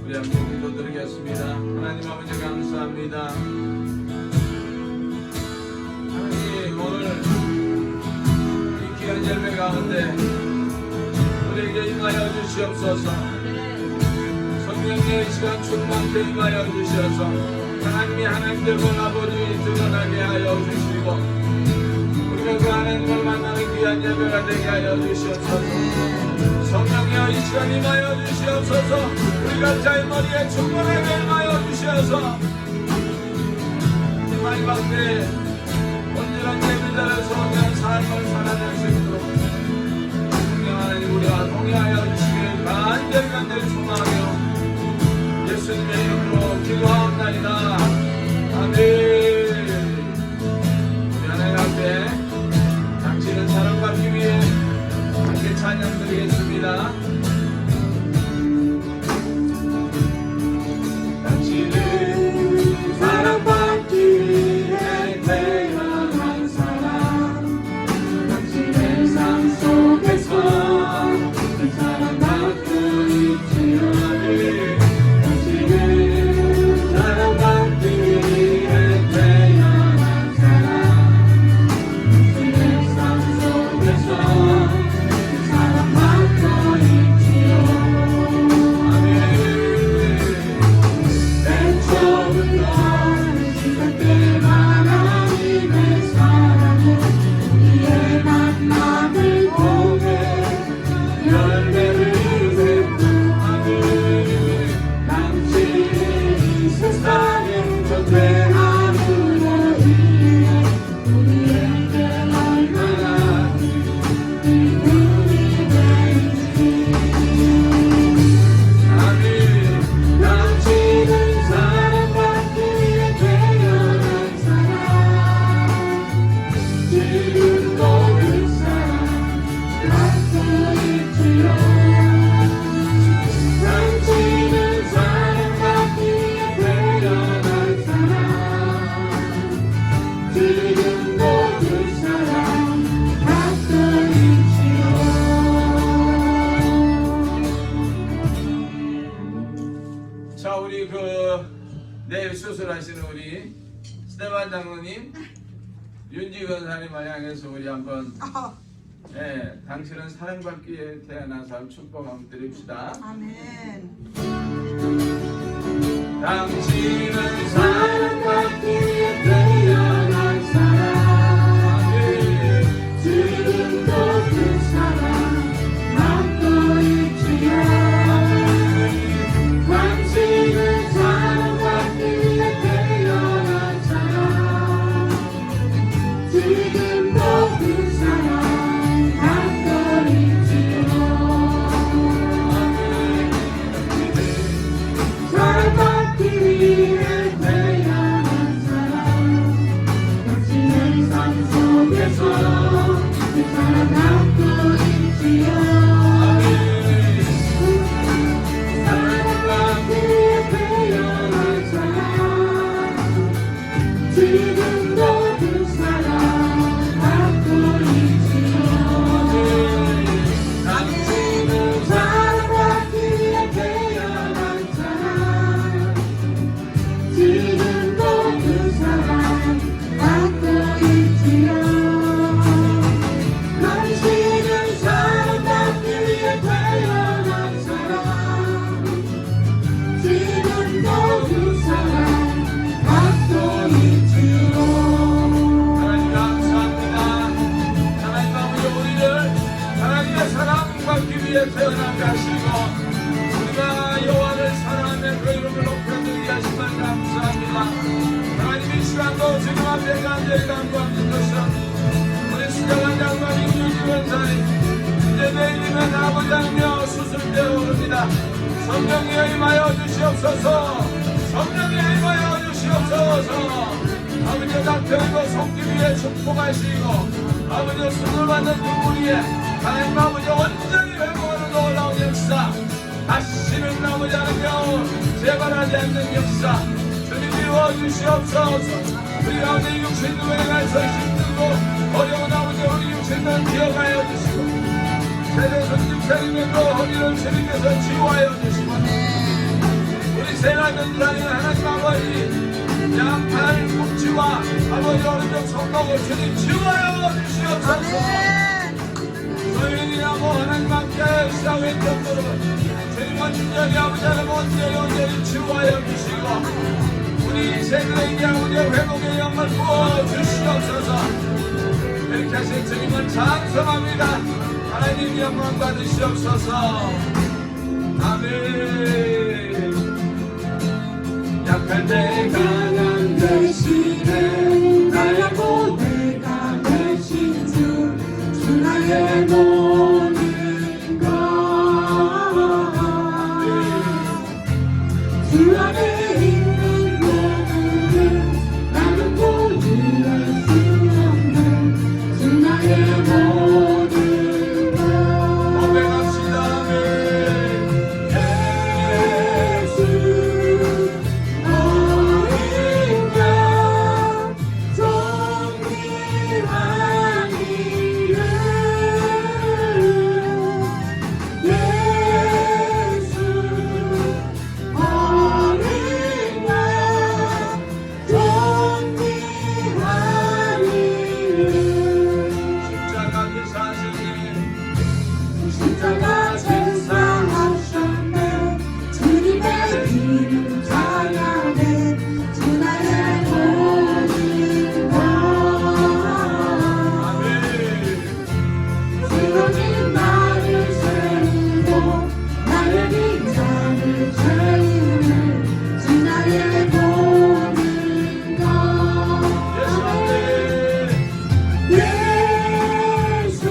우리 함께 기도드리겠습니다. 하나님 아버지 감사합니다. 하나님 오늘 이 귀한 예배 가운데 우리에게 임하여 주시옵소서. 성령의 시간 충만케 임하여 주셔서 하나님이 하나님들 본 아버지 드러나게 하여 주시고 우리가 그 하나님을 만나는 귀한 예배가 되게 하여 주시옵소서. 성령이여 이 시간 임하여 주시옵소서. 우리 각자의 머리에 충만하게 임하여 주셔서 이 마지막 때에 온전한 예배자를 소원한 삶을 살아낼 수 있도록 성령 하나님 우리와 동의하여 주시길 간절히 소망하며 예수님의 이름으로 기도하옵나이다. 아멘. 우리 하나님 앞에 당신은 사랑받기 위해 함께 찬양 드리겠습니다. 당신은 사랑받기 위해 태어난 사람, 당신의 삶 속에서 사랑받고 있지요. 자, 우리 내일 수술하시는 우리 스테반 장로님, 윤지 권사님을 향해서 우리 한번 당신은 사랑받기 위해 태어난 사람 축복 한번 드립시다. 아멘. 당신은 사랑받기 위해 태어난 사람, 지금도 그 사랑 맡고 있지요. 당신은 사랑받기 위해 태어난 사람, 지금도 그 사랑 맡고 있지요. 사랑받기 위해 태어난 사람, 당신의 삶 속에서 그 사랑 맡고 있지요. 지금도 그 사랑 받고 있지요. 당신은 사랑받기 위해 태어난 사람, 지금도 그 사랑 받고 있지요. 당신은 사랑받기 위해 태어난 사람, 지금도 그 사랑 받고 있지요. 하나님 감사합니다. 하나님 아버지 우리를 하나님의 사랑받기 위해 태어나게 하시고 우리가 여호와를 사랑하며 그 이름을 높여드리게 하신 말 감사합니다. 하나님 이 시간도 지금 앞에 간절히 간구하는 것은 우리 수정한 장로님 유지원사님 이제 내일이면 아버지 하며 수술되어 오릅니다. 성령이 임하여 주시옵소서. 성령이 임하여 주시옵소서. 아버지 낙태하고 속기 위해 축복하시고 아버지 수술 받는 그 무리에 하나님 아버지 온전히 회복하는 놀라운 역사 다시는 아버지 하나며 재발하지 않는 역사 주님 이루어주시옵소서. 우리 가운데 육신도 행해서 힘들고 어려운 아버지 우리 육신을 기억하여 주시고 세대 손님 세림으로 허리를 주님께서 치유하여 주시고 하는 자는 하나님 아버지 양팔 묵지와 아버지 오른쪽 손목을 주님 치워여 주시옵소서. 저희는이야 뭐 하나님 함께 시작 왼쪽으로 주님은 진정히 아버지 하나님 온전히 치워여 주시고 우리 인생들에게 아버지 회복의 영을 부어 주시옵소서. 이렇게 하신 주님은 찬송합니다. 하나님 영광 받으시옵소서. 아멘. 약할 때 강한 대신에 나의 보배가 되신 주 나의 모든 것 주 안에 있는 모든 나는 포기할 수 없는 주 나의 모든 것 고백합시다. 십자가 제사하셨네 주님의 이름 찬양해 주 나의 모든 것 쓰러진 나를 세우고 나의 빈자를 채우네 주 나의 모든 것 예수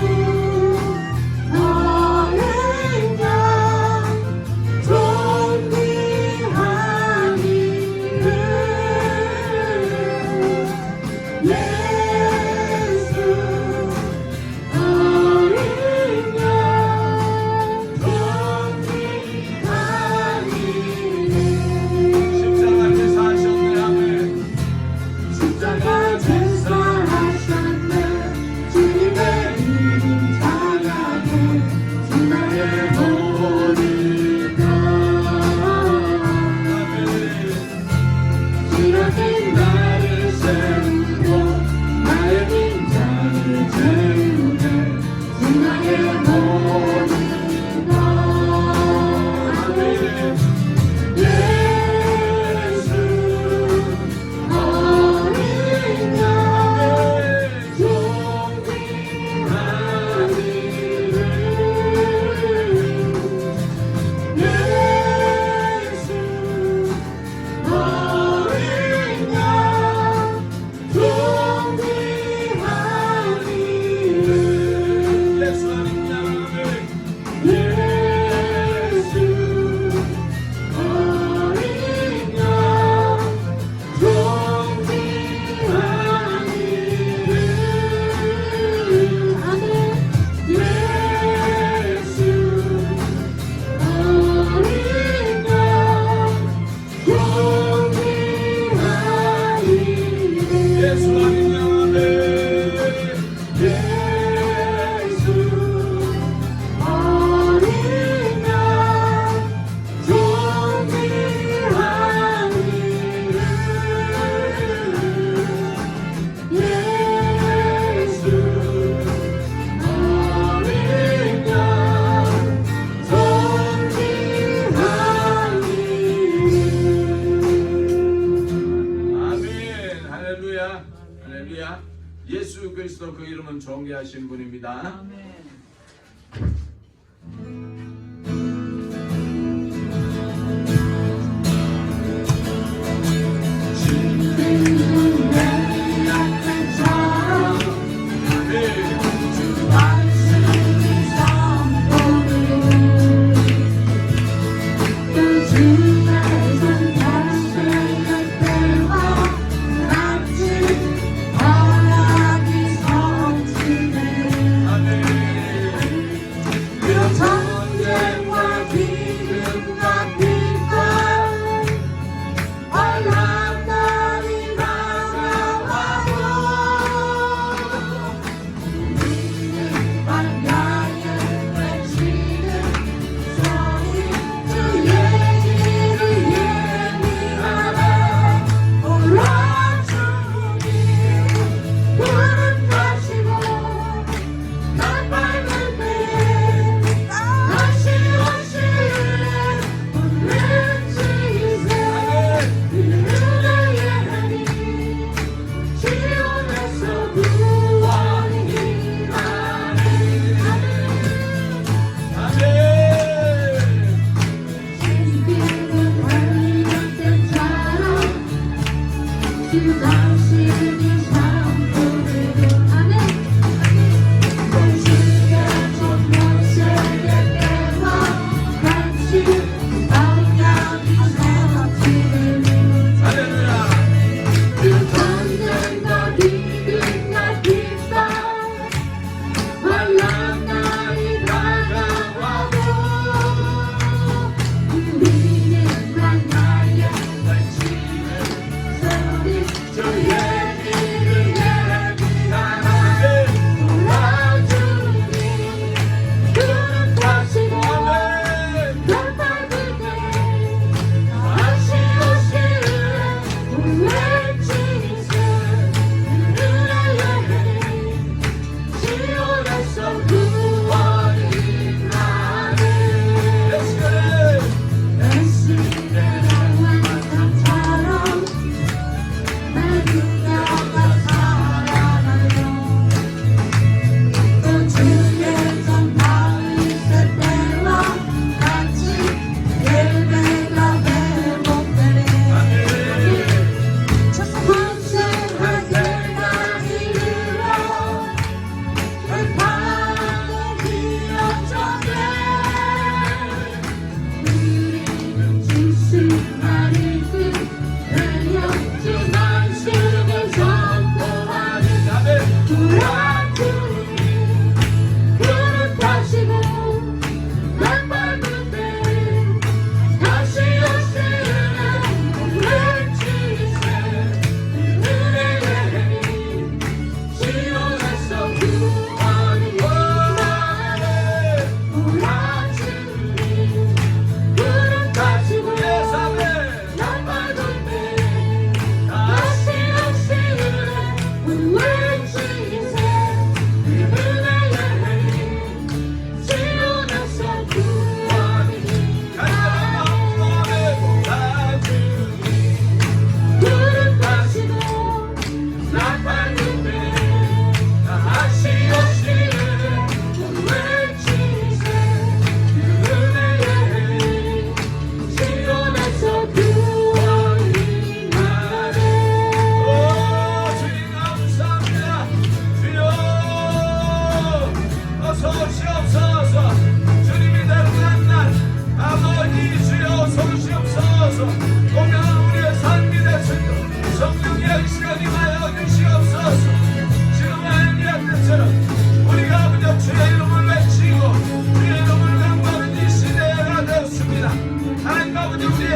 할렐루야. 예수 그리스도 그 이름은 존귀하신 분입니다. 아멘.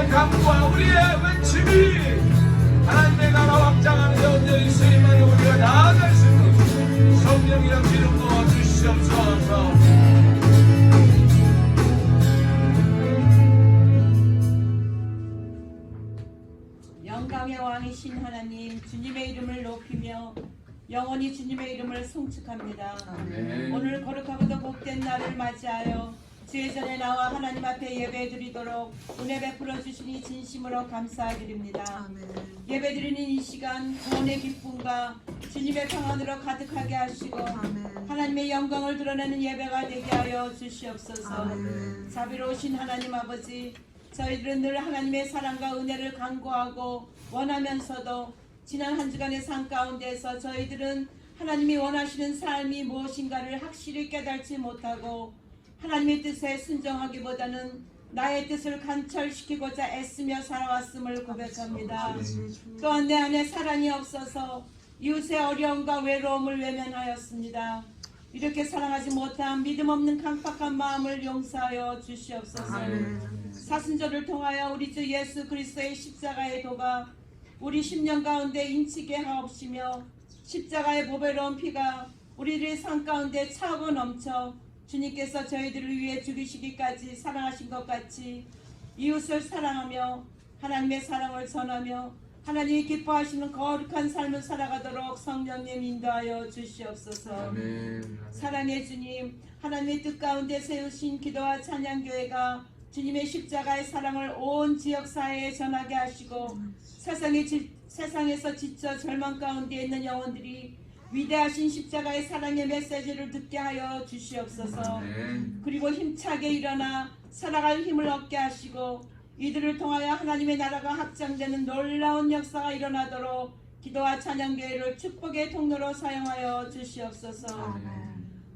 우리의 간구와 우리의 외침이 하나님의 나라 확장하는 영역이 수임하여 우리가 나아갈 수 있는 성령이여 기름 부어 주시옵소서. 영광의 왕이신 하나님, 주님의 이름을 높이며 영원히 주님의 이름을 송축합니다. 아멘. 오늘 거룩하고도 복된 날을 맞이하여 주의 전에 나와 하나님 앞에 예배드리도록 은혜 베풀어 주시니 진심으로 감사드립니다. 예배드리는 이 시간 구원의 기쁨과 주님의 평안으로 가득하게 하시고 하나님의 영광을 드러내는 예배가 되게 하여 주시옵소서. 자비로우신 하나님 아버지, 저희들은 늘 하나님의 사랑과 은혜를 간구하고 원하면서도 지난 한 주간의 삶 가운데서 저희들은 하나님이 원하시는 삶이 무엇인가를 확실히 깨닫지 못하고 하나님의 뜻에 순종하기보다는 나의 뜻을 관철시키고자 애쓰며 살아왔음을 고백합니다. 또한 내 안에 사랑이 없어서 이웃의 어려움과 외로움을 외면하였습니다. 이렇게 사랑하지 못한 믿음 없는 강팍한 마음을 용서하여 주시옵소서. 사순절을 통하여 우리 주 예수 그리스도의 십자가의 도가 우리 심령 가운데 인치게 하옵시며 십자가의 보배로운 피가 우리들의 삶 가운데 차고 넘쳐 주님께서 저희들을 위해 죽이시기까지 사랑하신 것 같이 이웃을 사랑하며 하나님의 사랑을 전하며 하나님이 기뻐하시는 거룩한 삶을 살아가도록 성령님 인도하여 주시옵소서. 아멘. 사랑의 주님, 하나님의 뜻 가운데 세우신 기도와 찬양교회가 주님의 십자가의 사랑을 온 지역사회에 전하게 하시고 세상에서 지쳐 절망 가운데 있는 영혼들이 위대하신 십자가의 사랑의 메시지를 듣게 하여 주시옵소서. 아멘. 그리고 힘차게 일어나 살아갈 힘을 얻게 하시고 이들을 통하여 하나님의 나라가 확장되는 놀라운 역사가 일어나도록 기도와 찬양교회를 축복의 통로로 사용하여 주시옵소서. 아멘.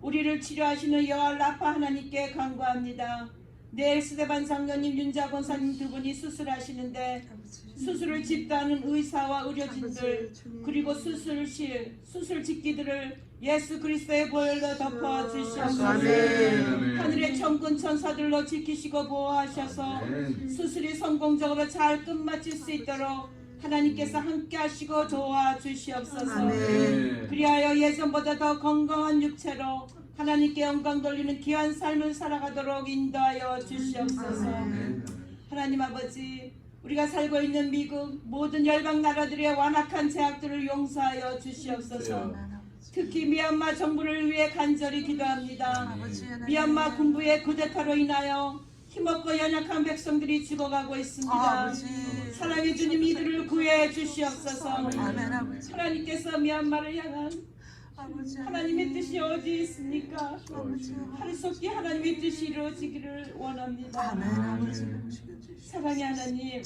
우리를 치료하시는 여호와 라파 하나님께 간구합니다. 내일 스데반 장로님, 윤자 권사님 두 분이 수술하시는데 수술을 집도하는 의사와 의료진들 그리고 수술실, 수술 직기들을 예수 그리스도의 보혈로 덮어 주시옵소서. 하늘의 천군 천사들로 지키시고 보호하셔서 수술이 성공적으로 잘 끝마칠 수 있도록 하나님께서 함께 하시고 도와주시옵소서. 그리하여 예전보다 더 건강한 육체로 하나님께 영광 돌리는 귀한 삶을 살아가도록 인도하여 주시옵소서. 하나님 아버지, 우리가 살고 있는 미국 모든 열방 나라들의 완악한 제약들을 용서하여 주시옵소서. 특히 미얀마 정부를 위해 간절히 기도합니다. 미얀마 군부의 쿠데타로 인하여 힘없고 연약한 백성들이 죽어가고 있습니다. 사랑의 주님, 이들을 구해 주시옵소서. 하나님께서 미얀마를 향한 하나님의 뜻이 어디 있습니까? 하루속히 하나님의 뜻이 이루어지기를 원합니다. 사랑의 하나님,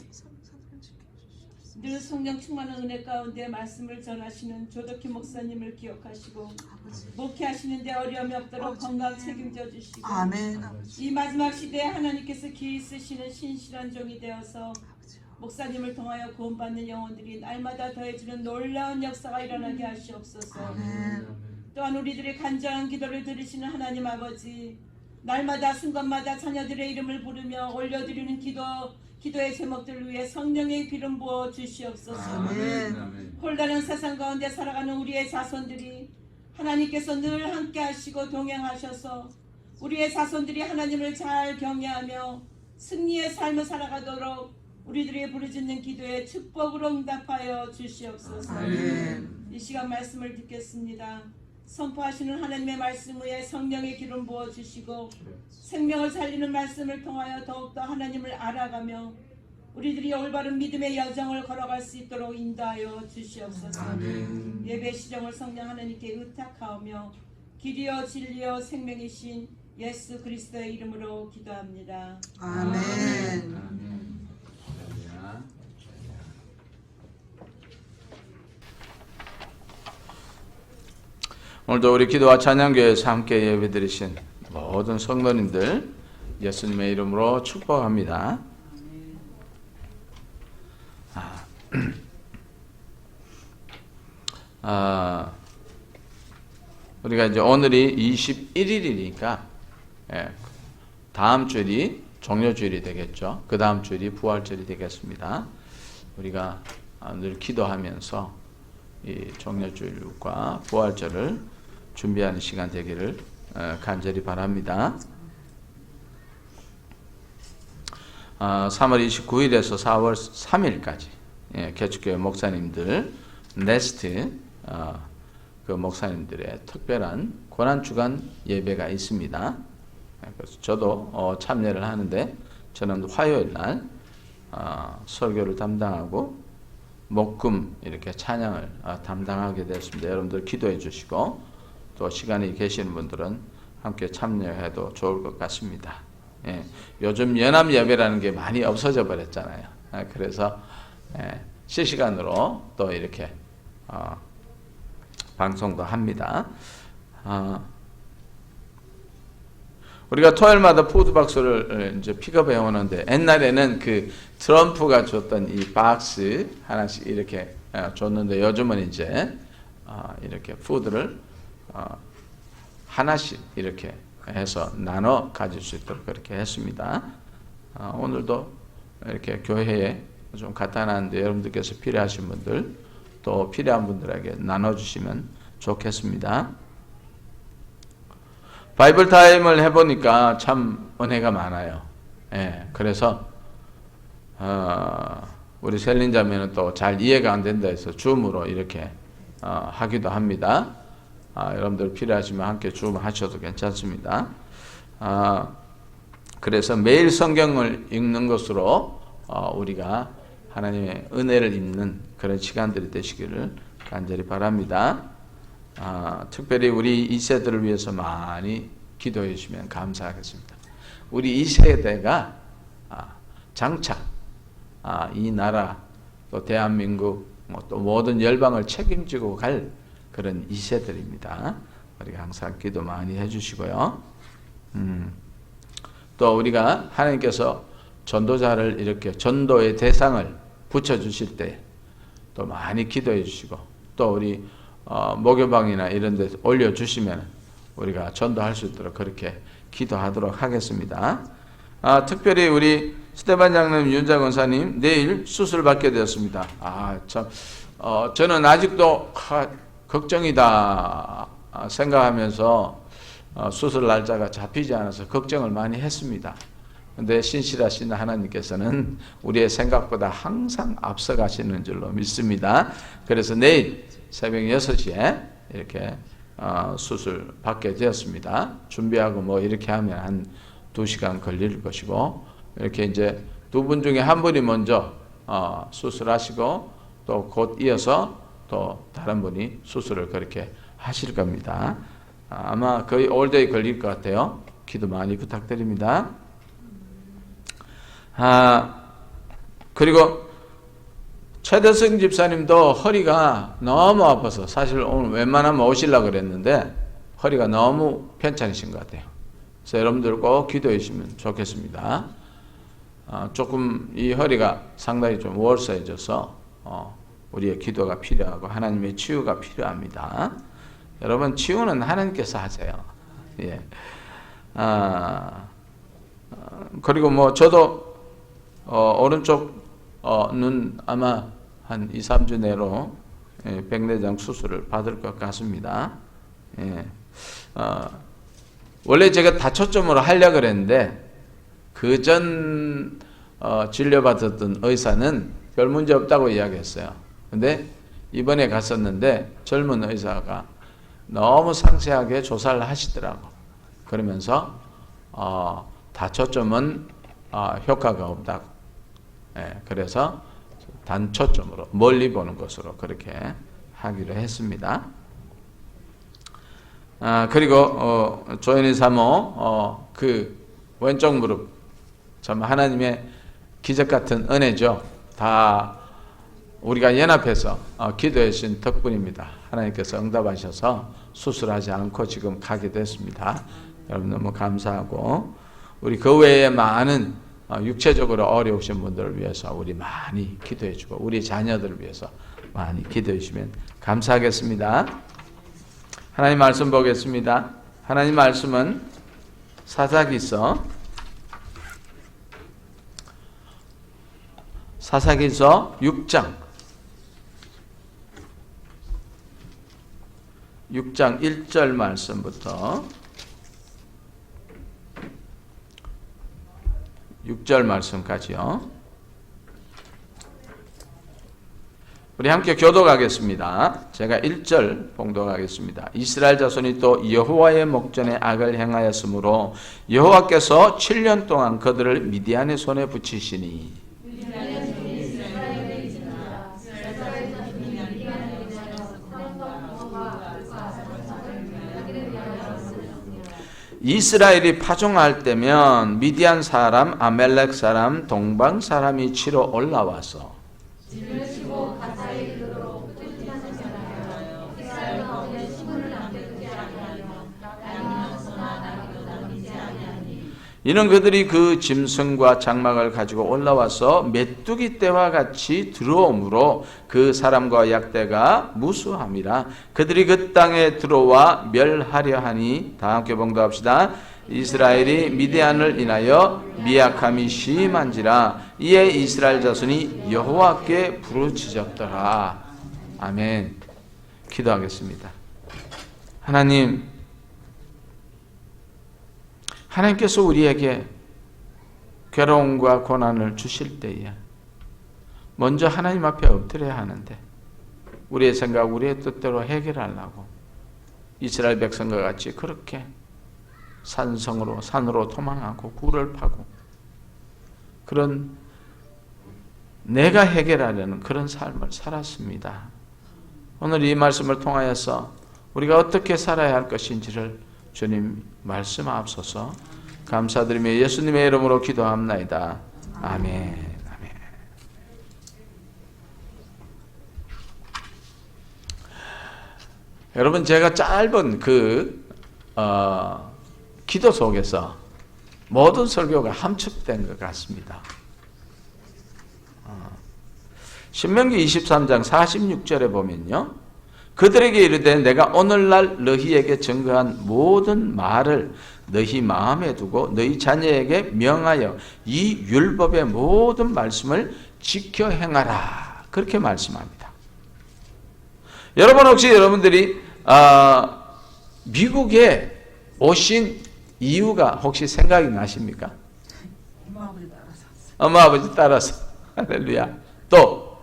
늘 성령 충만한 은혜 가운데 말씀을 전하시는 조덕희 목사님을 기억하시고 목회하시는데 어려움이 없도록 건강 책임져 주시고 이 마지막 시대에 하나님께서 기이 쓰시는 신실한 종이 되어서 목사님을 통하여 구원받는 영혼들이 날마다 더해지는 놀라운 역사가 일어나게 하시옵소서. 또한 우리들의 간절한 기도를 들으시는 하나님 아버지, 날마다 순간마다 자녀들의 이름을 부르며 올려드리는 기도의 제목들을 위해 성령의 기름 부어 주시옵소서. 혼란한 세상 가운데 살아가는 우리의 자손들이 하나님께서 늘 함께 하시고 동행하셔서 우리의 자손들이 하나님을 잘 경외하며 승리의 삶을 살아가도록 우리들이 부르짖는 기도에 축복으로 응답하여 주시옵소서. 이 시간 말씀을 듣겠습니다. 선포하시는 하나님의 말씀 위에 성령의 기름 부어주시고 생명을 살리는 말씀을 통하여 더욱더 하나님을 알아가며 우리들이 올바른 믿음의 여정을 걸어갈 수 있도록 인도하여 주시옵소서. 예배 시정을 성령 하나님께 의탁하오며 길이요 진리요 생명이신 예수 그리스도의 이름으로 기도합니다. 아멘. 오늘도 우리 기도와 찬양교회에서 함께 예배드리신 모든 성도님들 예수님의 이름으로 축복합니다. 우리가 이제 오늘이 21일이니까 다음 주일이 종료주일이 되겠죠. 그 다음 주일이 부활절이 되겠습니다. 우리가 늘 기도하면서 이 종료주일과 부활절을 준비하는 시간 되기를 간절히 바랍니다. 3월 29일에서 4월 3일까지 개척교회 목사님들 네스트 그 목사님들의 특별한 고난주간 예배가 있습니다. 그래서 저도 참여를 하는데 저는 화요일 날 설교를 담당하고 목금 이렇게 찬양을 담당하게 됐습니다. 여러분들 기도해 주시고 또 시간이 계시는 분들은 함께 참여해도 좋을 것 같습니다. 예, 요즘 연합 예배라는 게 많이 없어져 버렸잖아요. 그래서 실시간으로 또 이렇게 방송도 합니다. 우리가 토요일마다 푸드박스를 이제 픽업해 오는데 옛날에는 그 트럼프가 줬던 이 박스 하나씩 이렇게 줬는데 요즘은 이제 이렇게 푸드를 하나씩 이렇게 해서 나눠 가질 수 있도록 그렇게 했습니다. 오늘도 이렇게 교회에 좀 갖다 놨는데 여러분들께서 필요하신 분들 또 필요한 분들에게 나눠주시면 좋겠습니다. 바이블 타임을 해보니까 참 은혜가 많아요. 예, 그래서 우리 셀린 자매는 또 잘 이해가 안 된다 해서 줌으로 이렇게 하기도 합니다. 여러분들 필요하시면 함께 줌 하셔도 괜찮습니다. 그래서 매일 성경을 읽는 것으로 우리가 하나님의 은혜를 입는 그런 시간들이 되시기를 간절히 바랍니다. 특별히 우리 2세들을 위해서 많이 기도해 주시면 감사하겠습니다. 우리 2세대가 장차 이 나라 또 대한민국 또 모든 열방을 책임지고 갈 그런 2세들입니다. 우리가 항상 기도 많이 해주시고요. 또 우리가 하나님께서 전도자를 이렇게 전도의 대상을 붙여주실 때 또 많이 기도해 주시고 또 우리 목요방이나 이런 데 올려주시면 우리가 전도할 수 있도록 그렇게 기도하도록 하겠습니다. 특별히 우리 스테반 장로님, 윤자 권사님 내일 수술 받게 되었습니다. 참 저는 아직도 걱정이다 생각하면서 수술 날짜가 잡히지 않아서 걱정을 많이 했습니다. 근데 신실하신 하나님께서는 우리의 생각보다 항상 앞서가시는 줄로 믿습니다. 그래서 내일 새벽 6시에 이렇게 수술 받게 되었습니다. 준비하고 뭐 이렇게 하면 한 2시간 걸릴 것이고 이렇게 이제 두 분 중에 한 분이 먼저 수술하시고 또 곧 이어서 또 다른 분이 수술을 그렇게 하실 겁니다. 아마 거의 올데이 걸릴 것 같아요. 기도 많이 부탁드립니다. 그리고 최대성 집사님도 허리가 너무 아파서 사실 오늘 웬만하면 오시려고 그랬는데 허리가 너무 편찮으신 것 같아요. 그래서 여러분들 꼭 기도해 주시면 좋겠습니다. 조금 이 허리가 상당히 좀 월서해져서 우리의 기도가 필요하고 하나님의 치유가 필요합니다. 여러분 치유는 하나님께서 하세요. 예. 그리고 뭐 저도 오른쪽 눈 아마 한 2, 3주 내로 백내장 수술을 받을 것 같습니다. 예. 원래 제가 다초점으로 하려고 그랬는데 그 전 진료받았던 의사는 별 문제 없다고 이야기했어요. 근데 이번에 갔었는데 젊은 의사가 너무 상세하게 조사를 하시더라고. 그러면서 다초점은 효과가 없다고. 예, 그래서 단초점으로 멀리 보는 것으로 그렇게 하기로 했습니다. 그리고 조현희 사모 그 왼쪽 무릎 참 하나님의 기적 같은 은혜죠. 다 우리가 연합해서 기도해 주신 덕분입니다. 하나님께서 응답하셔서 수술하지 않고 지금 가게 됐습니다. 여러분 너무 감사하고 우리 그 외에 많은 육체적으로 어려우신 분들을 위해서 우리 많이 기도해 주고 우리 자녀들을 위해서 많이 기도해 주시면 감사하겠습니다. 하나님 말씀 보겠습니다. 하나님 말씀은 사사기서 사사기서 6장 1절 말씀부터 6절 말씀까지요. 우리 함께 교독하겠습니다. 제가 1절 봉독하겠습니다. 이스라엘 자손이 또 여호와의 목전에 악을 행하였으므로 여호와께서 7년 동안 그들을 미디안의 손에 붙이시니 이스라엘이 파종할 때면 미디안 사람, 아멜렉 사람, 동방 사람이 치러 올라와서 이는 그들이 그 짐승과 장막을 가지고 올라와서 메뚜기 떼와 같이 들어오므로 그 사람과 약대가 무수함이라. 그들이 그 땅에 들어와 멸하려 하니, 다 함께 봉독합시다. 이스라엘이 미디안을 인하여 미약함이 심한지라. 이에 이스라엘 자손이 여호와께 부르짖었더라. 아멘. 기도하겠습니다. 하나님께서 우리에게 괴로움과 고난을 주실 때에 먼저 하나님 앞에 엎드려야 하는데, 우리의 생각, 우리의 뜻대로 해결하려고 이스라엘 백성과 같이 그렇게 산으로 도망하고 굴을 파고 그런 내가 해결하려는 그런 삶을 살았습니다. 오늘 이 말씀을 통하여서 우리가 어떻게 살아야 할 것인지를 주님 말씀하옵소서. 감사드리며 예수님의 이름으로 기도합나이다. 아멘. 아멘. 여러분, 제가 짧은 기도 속에서 모든 설교가 함축된 것 같습니다. 신명기 23장 46절에 보면요, 그들에게 이르되 내가 오늘날 너희에게 증거한 모든 말을 너희 마음에 두고 너희 자녀에게 명하여 이 율법의 모든 말씀을 지켜 행하라. 그렇게 말씀합니다. 여러분, 혹시 여러분들이 미국에 오신 이유가 혹시 생각이 나십니까? 엄마 아버지 따라서. 할렐루야. 또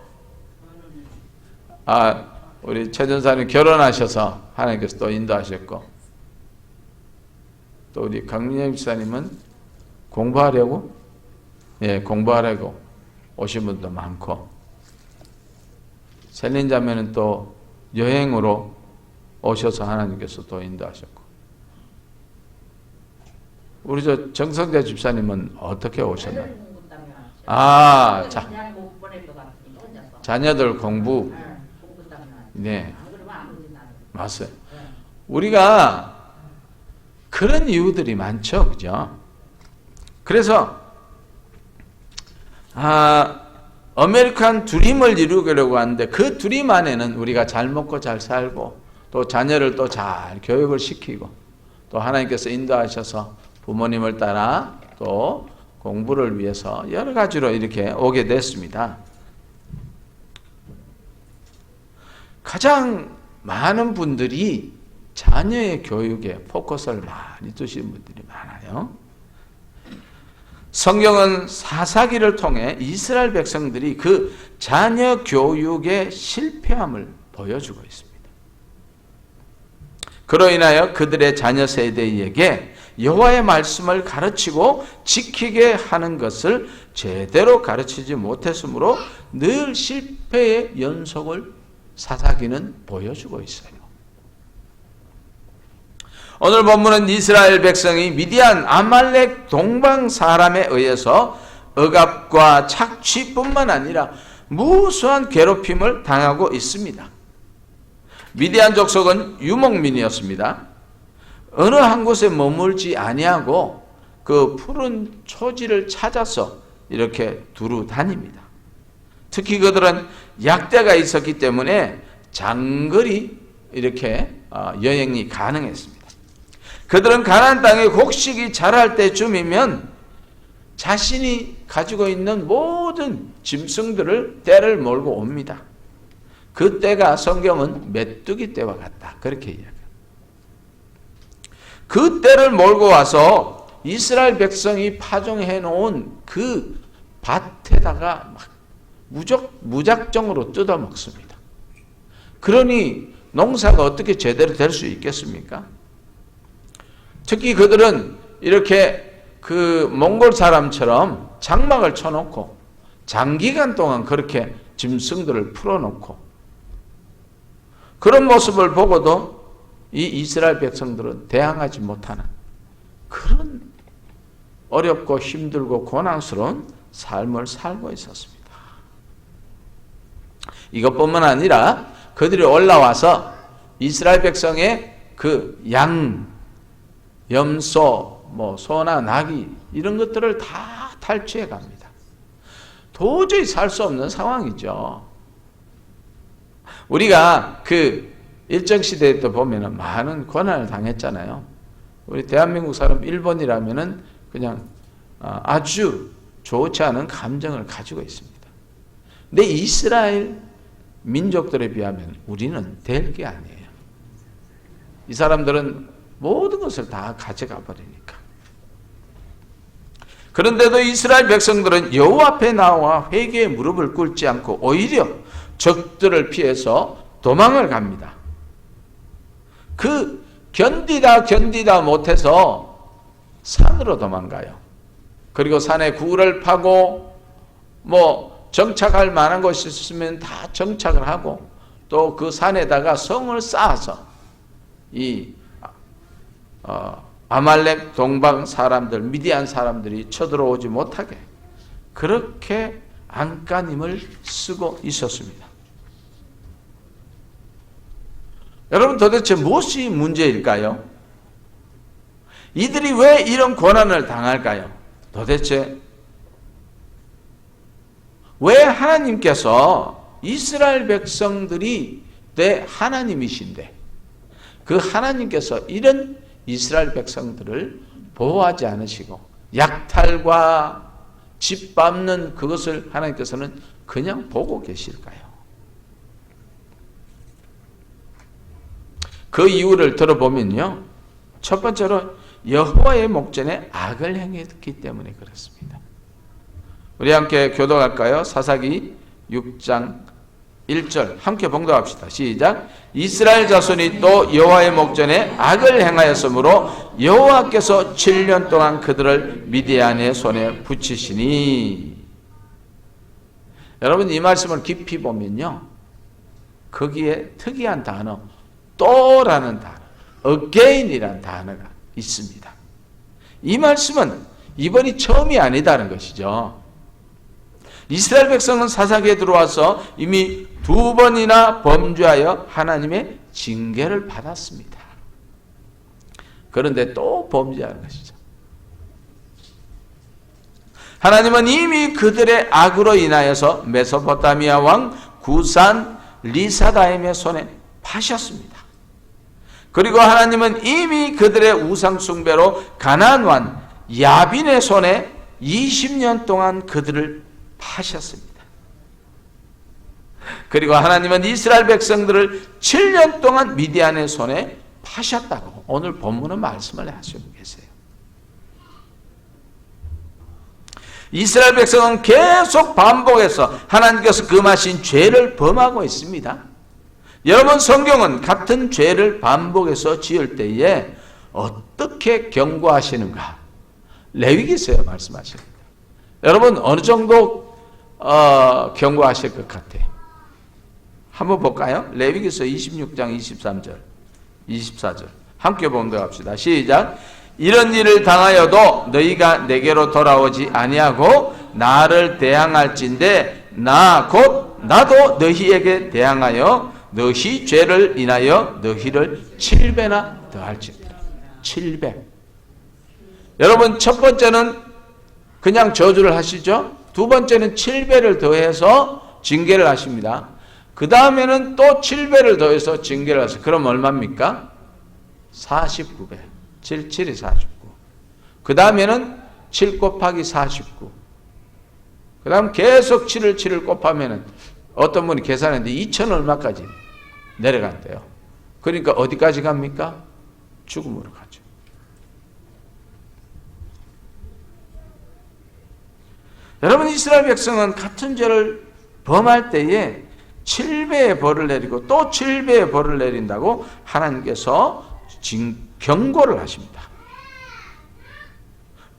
우리 최 전사님 결혼하셔서 하나님께서 또 인도하셨고, 또 우리 강민영 집사님은 공부하려고 오신 분도 많고, 셀린 자매는 또 여행으로 오셔서 하나님께서 또 인도하셨고, 우리 저 정성재 집사님은 어떻게 오셨나요? 자녀들 공부. 네, 맞아요. 우리가 그런 이유들이 많죠, 그죠? 그래서 아메리칸 드림을 이루려고 하는데, 그 드림 안에는 우리가 잘 먹고 잘 살고 또 자녀를 또 잘 교육을 시키고 또 하나님께서 인도하셔서 부모님을 따라 또 공부를 위해서 여러 가지로 이렇게 오게 됐습니다. 가장 많은 분들이 자녀의 교육에 포커스를 많이 두시는 분들이 많아요. 성경은 사사기를 통해 이스라엘 백성들이 그 자녀 교육의 실패함을 보여주고 있습니다. 그로 인하여 그들의 자녀 세대에게 여호와의 말씀을 가르치고 지키게 하는 것을 제대로 가르치지 못했으므로 늘 실패의 연속을 사사기는 보여주고 있어요. 오늘 본문은 이스라엘 백성이 미디안, 아말렉, 동방 사람에 의해서 억압과 착취뿐만 아니라 무수한 괴롭힘을 당하고 있습니다. 미디안 족속은 유목민이었습니다. 어느 한 곳에 머물지 아니하고 그 푸른 초지를 찾아서 이렇게 두루 다닙니다. 특히 그들은 약대가 있었기 때문에 장거리 이렇게 여행이 가능했습니다. 그들은 가나안 땅에 곡식이 자랄 때쯤이면 자신이 가지고 있는 모든 모든 짐승들을 떼를 몰고 옵니다. 그 때가 성경은 메뚜기 때와 같다. 그렇게 이야기합니다. 그 때를 몰고 와서 이스라엘 백성이 파종해 놓은 그 밭에다가 막 무작정으로 뜯어 먹습니다. 그러니 농사가 어떻게 제대로 될 수 있겠습니까? 특히 그들은 이렇게 그 몽골 사람처럼 장막을 쳐놓고 장기간 동안 그렇게 짐승들을 풀어놓고 그런 모습을 보고도 이 이스라엘 백성들은 대항하지 못하는 그런 어렵고 힘들고 고난스러운 삶을 살고 있었습니다. 이것뿐만 아니라 그들이 올라와서 이스라엘 백성의 그 양, 염소, 소나 나귀 이런 것들을 다 탈취해 갑니다. 도저히 살 수 없는 상황이죠. 우리가 그 일정시대에 또 보면은 많은 고난을 당했잖아요. 우리 대한민국 사람 일본이라면은 그냥 아주 좋지 않은 감정을 가지고 있습니다. 근데 이스라엘 민족들에 비하면 우리는 될 게 아니에요. 이 사람들은 모든 것을 다 가져가 버리니까. 그런데도 이스라엘 백성들은 여호와 앞에 나와 회개의 무릎을 꿇지 않고 오히려 적들을 피해서 도망을 갑니다. 그 견디다 못해서 산으로 도망가요. 그리고 산에 굴을 파고 정착할 만한 곳이 있으면 다 정착을 하고 또 그 산에다가 성을 쌓아서 이 아말렉 동방 사람들, 미디안 사람들이 쳐들어오지 못하게 그렇게 안간힘을 쓰고 있었습니다. 여러분 도대체 무엇이 문제일까요? 이들이 왜 이런 고난을 당할까요? 도대체 왜 하나님께서 이스라엘 백성들이 내 하나님이신데 그 하나님께서 이런 이스라엘 백성들을 보호하지 않으시고 약탈과 짓밟는 그것을 하나님께서는 그냥 보고 계실까요? 그 이유를 들어보면요. 첫 번째로 여호와의 목전에 악을 행했기 때문에 그렇습니다. 우리 함께 교독할까요? 사사기 6장 1절 함께 봉독합시다. 시작. 이스라엘 자손이 또 여호와의 목전에 악을 행하였으므로 여호와께서 7년 동안 그들을 미디안의 손에 붙이시니. 여러분 이 말씀을 깊이 보면요. 거기에 특이한 단어 또라는 단어, again이라는 단어가 있습니다. 이 말씀은 이번이 처음이 아니다는 것이죠. 이스라엘 백성은 사사기에 들어와서 이미 2번이나 범죄하여 하나님의 징계를 받았습니다. 그런데 또 범죄하는 것이죠. 하나님은 이미 그들의 악으로 인하여서 메소포타미아 왕 구산 리사다임의 손에 파셨습니다. 그리고 하나님은 이미 그들의 우상 숭배로 가나안 왕 야빈의 손에 20년 동안 그들을 파셨습니다. 그리고 하나님은 이스라엘 백성들을 7년 동안 미디안의 손에 파셨다고 오늘 본문은 말씀을 하시고 계세요. 이스라엘 백성은 계속 반복해서 하나님께서 금하신 죄를 범하고 있습니다. 여러분 성경은 같은 죄를 반복해서 지을 때에 어떻게 경고하시는가? 레위기서에 말씀하십니다. 여러분 어느 정도 경고하실 것 같아요? 한번 볼까요? 레위기서 26장 23절 24절 함께 봉독합시다. 시작. 이런 일을 당하여도 너희가 내게로 돌아오지 아니하고 나를 대항할진대 나 곧 나도 너희에게 대항하여 너희 죄를 인하여 너희를 7배나 더할지니라. 7배. 여러분 첫 번째는 그냥 저주를 하시죠. 두 번째는 7배를 더해서 징계를 하십니다. 그 다음에는 또 7배를 더해서 징계를 하세요. 그럼 얼마입니까? 49배. 7, 7이 49. 그 다음에는 7 곱하기 49. 그 다음 계속 7을 곱하면은 어떤 분이 계산했는데 2천 얼마까지 내려간대요. 그러니까 어디까지 갑니까? 죽음으로 가죠. 여러분, 이스라엘 백성은 같은 죄를 범할 때에 7배의 벌을 내리고 또 7배의 벌을 내린다고 하나님께서 경고를 하십니다.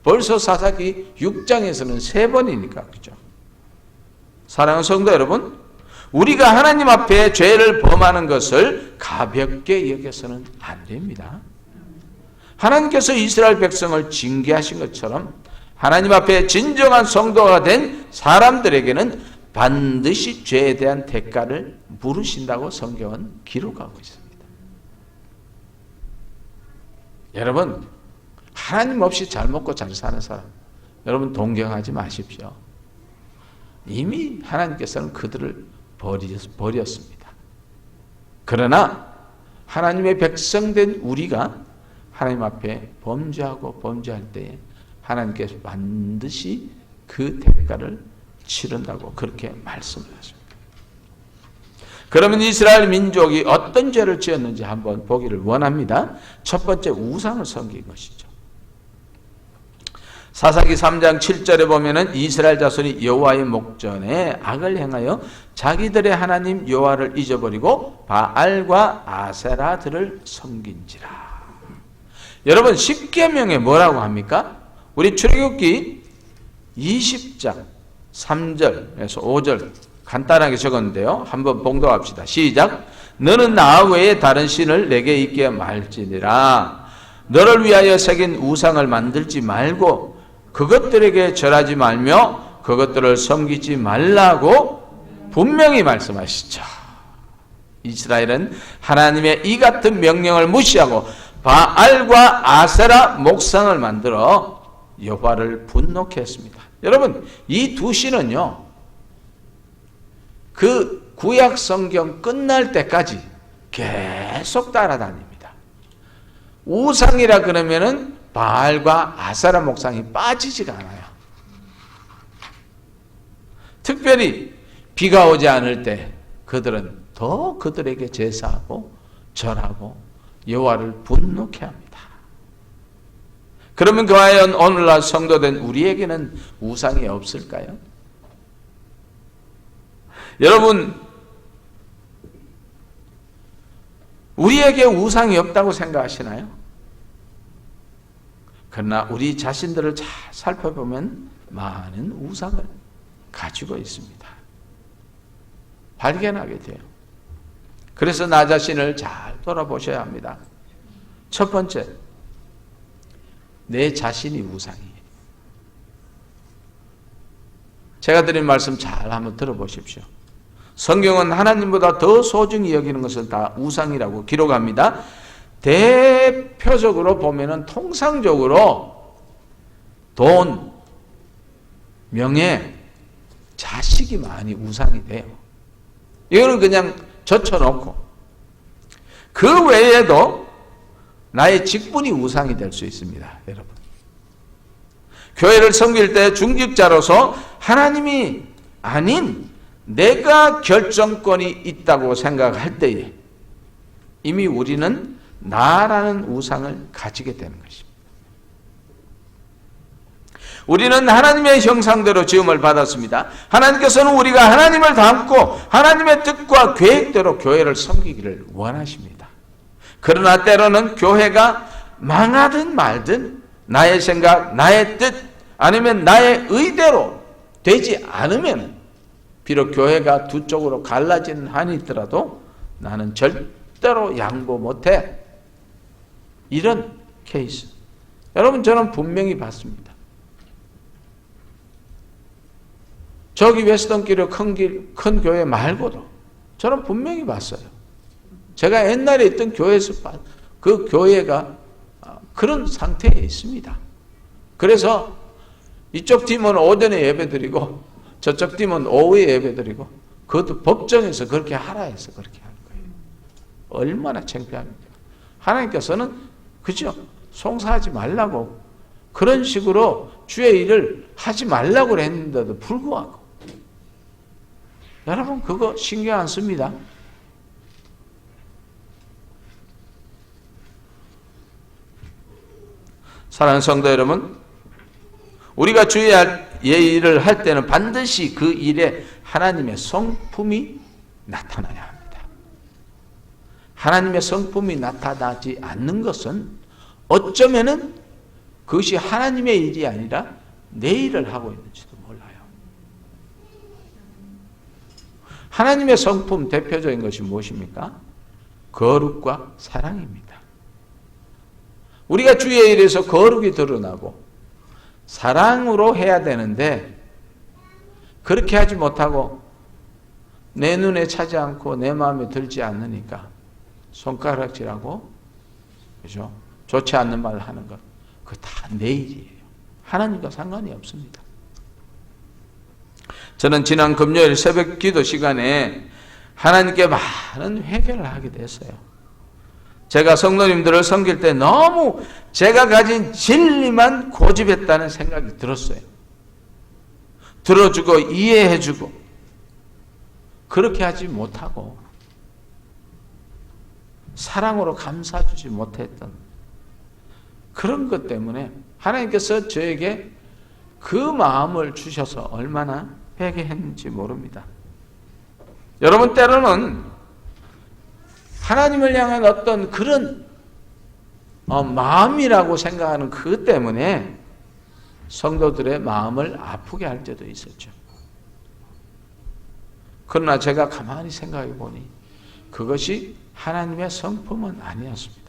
벌써 사사기 6장에서는 3번이니까, 그죠? 사랑하는 성도 여러분, 우리가 하나님 앞에 죄를 범하는 것을 가볍게 여겨서는 안 됩니다. 하나님께서 이스라엘 백성을 징계하신 것처럼 하나님 앞에 진정한 성도가 된 사람들에게는 반드시 죄에 대한 대가를 물으신다고 성경은 기록하고 있습니다. 여러분, 하나님 없이 잘 먹고 잘 사는 사람, 여러분 동경하지 마십시오. 이미 하나님께서는 그들을 버렸습니다. 그러나 하나님의 백성된 우리가 하나님 앞에 범죄하고 범죄할 때에 하나님께서 반드시 그 대가를 치른다고 그렇게 말씀을 하십니다. 그러면 이스라엘 민족이 어떤 죄를 지었는지 한번 보기를 원합니다. 첫 번째, 우상을 섬긴 것이죠. 사사기 3장 7절에 보면은 이스라엘 자손이 여호와의 목전에 악을 행하여 자기들의 하나님 여호와를 잊어버리고 바알과 아세라들을 섬긴지라. 여러분, 10계명에 뭐라고 합니까? 우리 출애굽기 20장 3절에서 5절 간단하게 적었는데요. 한번 봉독합시다. 시작. 너는 나 외에 다른 신을 내게 있게 말지니라. 너를 위하여 새긴 우상을 만들지 말고 그것들에게 절하지 말며 그것들을 섬기지 말라고 분명히 말씀하시죠. 이스라엘은 하나님의 이 같은 명령을 무시하고 바알과 아세라 목상을 만들어 여호와를 분노케 했습니다. 여러분, 이 두 신은요, 그 구약 성경 끝날 때까지 계속 따라다닙니다. 우상이라 그러면은 바알과 아세라 목상이 빠지지가 않아요. 특별히 비가 오지 않을 때 그들은 더 그들에게 제사하고 절하고 여호와를 분노케 합니다. 그러면 과연 오늘날 성도된 우리에게는 우상이 없을까요? 여러분, 우리에게 우상이 없다고 생각하시나요? 그러나 우리 자신들을 잘 살펴보면 많은 우상을 가지고 있습니다. 발견하게 돼요. 그래서 나 자신을 잘 돌아보셔야 합니다. 첫 번째, 내 자신이 우상이에요. 제가 드린 말씀 잘 한번 들어보십시오. 성경은 하나님보다 더 소중히 여기는 것을 다 우상이라고 기록합니다. 대표적으로 보면은 통상적으로 돈, 명예, 자식이 많이 우상이 돼요. 이거는 그냥 젖혀놓고, 그 외에도 나의 직분이 우상이 될 수 있습니다. 여러분, 교회를 섬길 때 중직자로서 하나님이 아닌 내가 결정권이 있다고 생각할 때에 이미 우리는 나라는 우상을 가지게 되는 것입니다. 우리는 하나님의 형상대로 지음을 받았습니다. 하나님께서는 우리가 하나님을 닮고 하나님의 뜻과 계획대로 교회를 섬기기를 원하십니다. 그러나 때로는 교회가 망하든 말든 나의 생각, 나의 뜻, 아니면 나의 의대로 되지 않으면 비록 교회가 두 쪽으로 갈라지는 한이 있더라도 나는 절대로 양보 못해. 이런 케이스, 여러분, 저는 분명히 봤습니다. 저기 웨스턴길의 큰 교회 말고도 저는 분명히 봤어요. 제가 옛날에 있던 교회에서 그 교회가 그런 상태에 있습니다. 그래서 이쪽 팀은 오전에 예배드리고 저쪽 팀은 오후에 예배드리고, 그것도 법정에서 그렇게 하라 해서 그렇게 하는 거예요. 얼마나 창피합니까? 하나님께서는 그죠? 송사하지 말라고 그런 식으로 주의 일을 하지 말라고 했는데도 불구하고 여러분 그거 신경 안 씁니다. 사랑하는 성도 여러분, 우리가 주의 일을 할 때는 반드시 그 일에 하나님의 성품이 나타나야 합니다. 하나님의 성품이 나타나지 않는 것은 어쩌면은 그것이 하나님의 일이 아니라 내 일을 하고 있는지도 몰라요. 하나님의 성품 대표적인 것이 무엇입니까? 거룩과 사랑입니다. 우리가 주의 일에서 거룩이 드러나고 사랑으로 해야 되는데 그렇게 하지 못하고 내 눈에 차지 않고 내 마음에 들지 않으니까 손가락질하고, 그죠? 좋지 않는 말을 하는 것, 그거 다 내 일이에요. 하나님과 상관이 없습니다. 저는 지난 금요일 새벽 기도 시간에 하나님께 많은 회개를 하게 됐어요. 제가 성도님들을 섬길 때 너무 제가 가진 진리만 고집했다는 생각이 들었어요. 들어주고 이해해주고 그렇게 하지 못하고 사랑으로 감싸주지 못했던 그런 것 때문에 하나님께서 저에게 그 마음을 주셔서 얼마나 회개했는지 모릅니다. 여러분, 때로는 하나님을 향한 어떤 그런 마음이라고 생각하는 그것 때문에 성도들의 마음을 아프게 할 때도 있었죠. 그러나 제가 가만히 생각해 보니 그것이 하나님의 성품은 아니었습니다.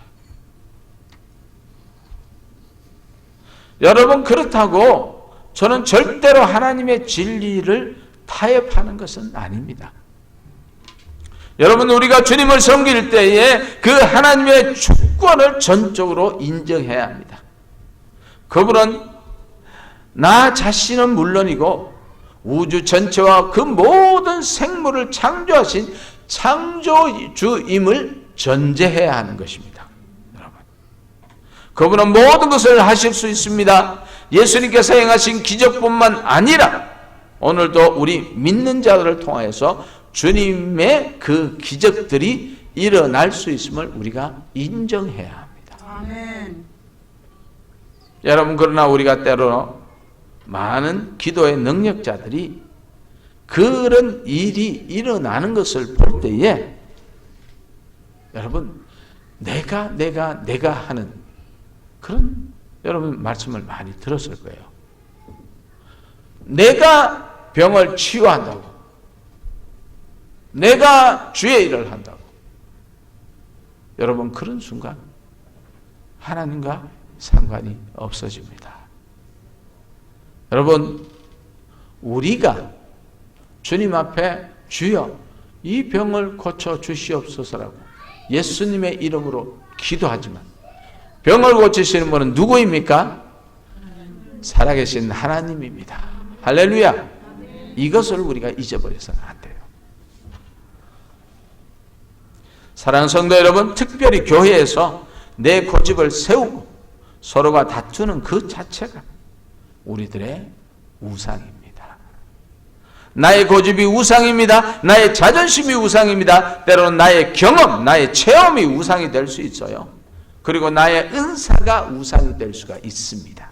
여러분, 그렇다고 저는 절대로 하나님의 진리를 타협하는 것은 아닙니다. 여러분, 우리가 주님을 섬길 때에 그 하나님의 주권을 전적으로 인정해야 합니다. 그분은 나 자신은 물론이고 우주 전체와 그 모든 생물을 창조하신 창조주임을 전제해야 하는 것입니다. 여러분, 그분은 모든 것을 하실 수 있습니다. 예수님께서 행하신 기적뿐만 아니라 오늘도 우리 믿는 자들을 통하여서 주님의 그 기적들이 일어날 수 있음을 우리가 인정해야 합니다. 아멘. 여러분, 그러나 우리가 때로 많은 기도의 능력자들이 그런 일이 일어나는 것을 볼 때에 여러분, 내가 하는 그런 여러분 말씀을 많이 들었을 거예요. 내가 병을 치유한다고, 내가 주의 일을 한다고. 여러분, 그런 순간 하나님과 상관이 없어집니다. 여러분, 우리가 주님 앞에 주여 이 병을 고쳐 주시옵소서라고 예수님의 이름으로 기도하지만 병을 고치시는 분은 누구입니까? 살아계신 하나님입니다. 할렐루야. 이것을 우리가 잊어버려서는 안 돼요. 사랑하는 성도 여러분, 특별히 교회에서 내 고집을 세우고 서로가 다투는 그 자체가 우리들의 우상입니다. 나의 고집이 우상입니다. 나의 자존심이 우상입니다. 때로는 나의 경험, 나의 체험이 우상이 될 수 있어요. 그리고 나의 은사가 우상이 될 수가 있습니다.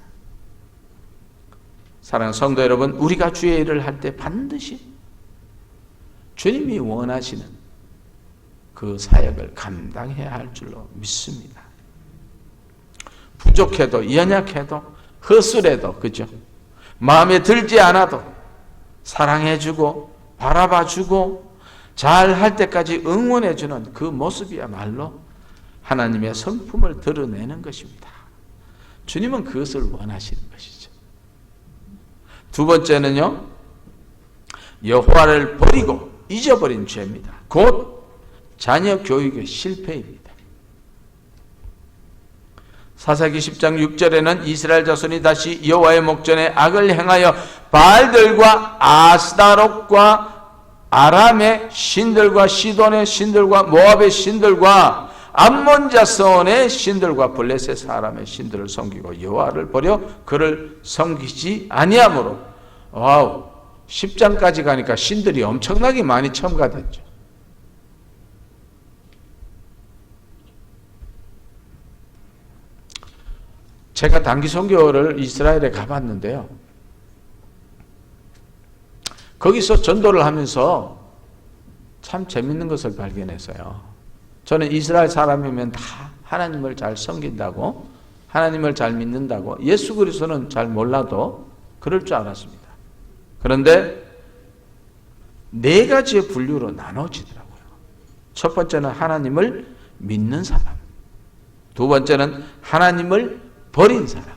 사랑하는 성도 여러분, 우리가 주의 일을 할 때 반드시 주님이 원하시는 그 사역을 감당해야 할 줄로 믿습니다. 부족해도, 연약해도, 허술해도, 그죠? 마음에 들지 않아도 사랑해주고 바라봐주고 잘할 때까지 응원해주는 그 모습이야말로 하나님의 성품을 드러내는 것입니다. 주님은 그것을 원하시는 것이죠. 두 번째는요, 여호와를 버리고 잊어버린 죄입니다. 곧 자녀 교육의 실패입니다. 사사기 10장 6절에는 이스라엘 자손이 다시 여호와의 목전에 악을 행하여 바알들과 아스타롯과 아람의 신들과 시돈의 신들과 모압의 신들과 암몬 자손의 신들과 블레셋 사람의 신들을 섬기고 여호와를 버려 그를 섬기지 아니하므로. 와우, 10장까지 가니까 신들이 엄청나게 많이 첨가됐죠. 제가 단기 선교를 이스라엘에 가봤는데요, 거기서 전도를 하면서 참 재밌는 것을 발견했어요. 저는 이스라엘 사람이면 다 하나님을 잘 섬긴다고, 하나님을 잘 믿는다고, 예수 그리스도는 잘 몰라도 그럴 줄 알았습니다. 그런데 네 가지의 분류로 나눠지더라고요. 첫 번째는 하나님을 믿는 사람, 두 번째는 하나님을 버린 사람.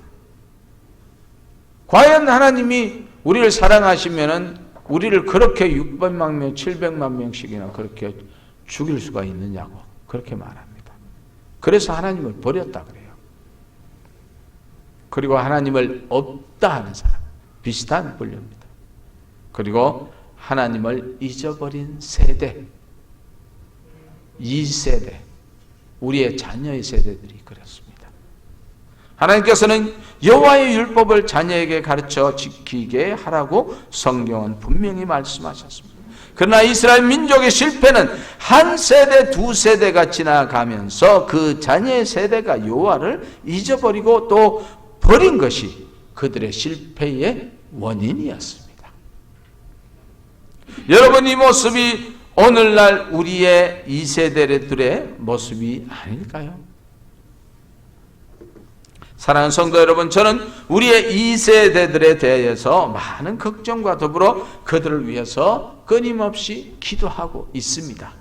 과연 하나님이 우리를 사랑하시면은 우리를 그렇게 600만 명, 700만 명씩이나 그렇게 죽일 수가 있느냐고 그렇게 말합니다. 그래서 하나님을 버렸다 그래요. 그리고 하나님을 없다 하는 사람, 비슷한 분류입니다. 그리고 하나님을 잊어버린 세대, 2세대, 우리의 자녀의 세대들이 그렇습니다. 하나님께서는 여호와의 율법을 자녀에게 가르쳐 지키게 하라고 성경은 분명히 말씀하셨습니다. 그러나 이스라엘 민족의 실패는 한 세대, 두 세대가 지나가면서 그 자녀의 세대가 여호와를 잊어버리고 또 버린 것이 그들의 실패의 원인이었습니다. 여러분, 이 모습이 오늘날 우리의 2세대들의 모습이 아닐까요? 사랑하는 성도 여러분, 저는 우리의 2세대들에 대해서 많은 걱정과 더불어 그들을 위해서 끊임없이 기도하고 있습니다.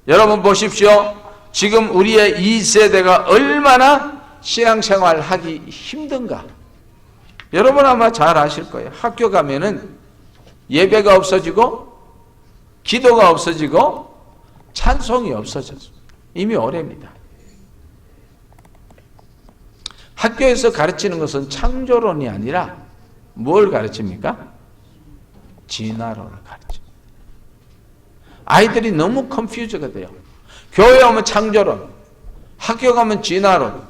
여러분 보십시오. 지금 우리의 2세대가 얼마나 신앙생활 하기 힘든가. 여러분 아마 잘 아실 거예요. 학교 가면은 예배가 없어지고 기도가 없어지고 찬송이 없어졌습니다. 이미 오래입니다. 학교에서 가르치는 것은 창조론이 아니라 뭘 가르칩니까? 진화론을 가르칩니다. 아이들이 너무 컨퓨즈가 돼요. 교회 오면 창조론, 학교 가면 진화론,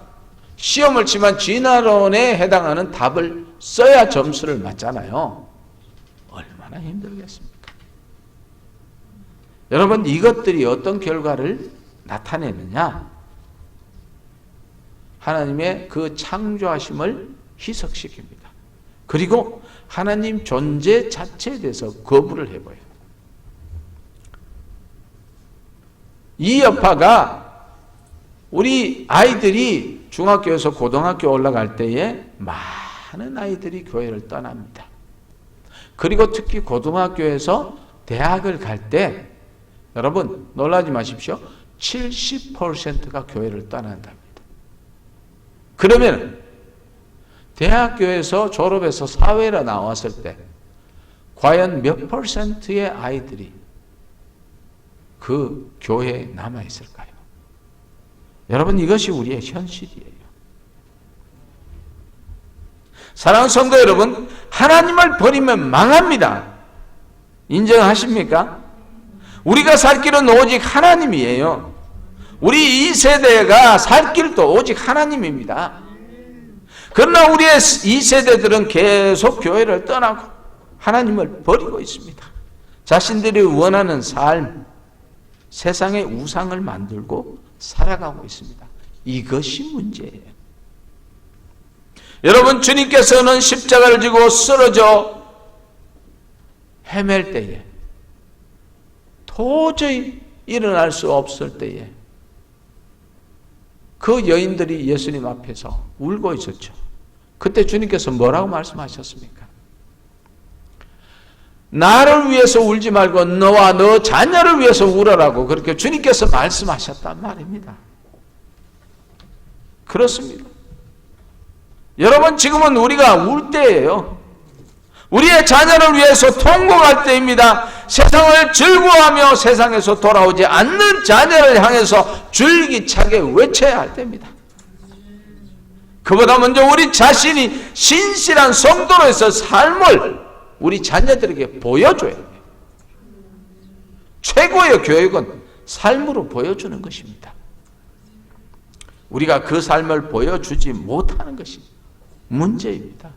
시험을 치면 진화론에 해당하는 답을 써야 점수를 맞잖아요. 얼마나 힘들겠습니까? 여러분, 이것들이 어떤 결과를 나타내느냐? 하나님의 그 창조하심을 희석시킵니다. 그리고 하나님 존재 자체에 대해서 거부를 해봐요. 이 여파가 우리 아이들이 중학교에서 고등학교 올라갈 때에 많은 아이들이 교회를 떠납니다. 그리고 특히 고등학교에서 대학을 갈 때 여러분 놀라지 마십시오. 70%가 교회를 떠난답니다. 그러면 대학교에서 졸업해서 사회로 나왔을 때 과연 몇 퍼센트의 아이들이 그 교회에 남아있을까요? 여러분, 이것이 우리의 현실이에요. 사랑하는 성도 여러분, 하나님을 버리면 망합니다. 인정하십니까? 우리가 살 길은 오직 하나님이에요. 우리 이 세대가 살 길도 오직 하나님입니다. 그러나 우리의 이 세대들은 계속 교회를 떠나고 하나님을 버리고 있습니다. 자신들이 원하는 삶, 세상의 우상을 만들고 살아가고 있습니다. 이것이 문제예요. 여러분, 주님께서는 십자가를 지고 쓰러져 헤맬 때에, 도저히 일어날 수 없을 때에 그 여인들이 예수님 앞에서 울고 있었죠. 그때 주님께서 뭐라고 말씀하셨습니까? 나를 위해서 울지 말고 너와 너 자녀를 위해서 울어라고 그렇게 주님께서 말씀하셨단 말입니다. 그렇습니다. 여러분, 지금은 우리가 울 때예요. 우리의 자녀를 위해서 통곡할 때입니다. 세상을 즐거워하며 세상에서 돌아오지 않는 자녀를 향해서 줄기차게 외쳐야 할 때입니다. 그보다 먼저 우리 자신이 신실한 성도로서 삶을 우리 자녀들에게 보여줘야 해요. 최고의 교육은 삶으로 보여주는 것입니다. 우리가 그 삶을 보여주지 못하는 것이 문제입니다.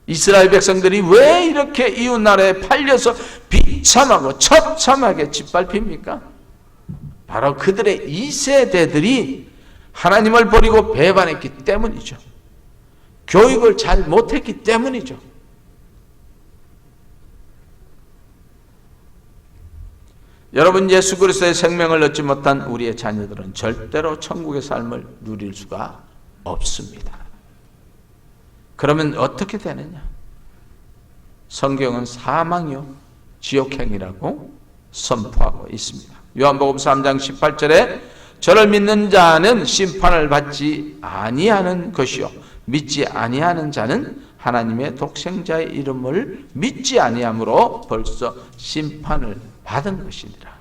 이스라엘 백성들이 왜 이렇게 이웃나라에 팔려서 비참하고 처참하게 짓밟힙니까? 바로 그들의 2세대들이 하나님을 버리고 배반했기 때문이죠. 교육을 잘 못했기 때문이죠. 여러분, 예수 그리스도의 생명을 얻지 못한 우리의 자녀들은 절대로 천국의 삶을 누릴 수가 없습니다. 그러면 어떻게 되느냐? 성경은 사망이요 지옥행이라고 선포하고 있습니다. 요한복음 3장 18절에 저를 믿는 자는 심판을 받지 아니하는 것이요 믿지 아니하는 자는 하나님의 독생자의 이름을 믿지 아니함으로 벌써 심판을 받은 것이니라.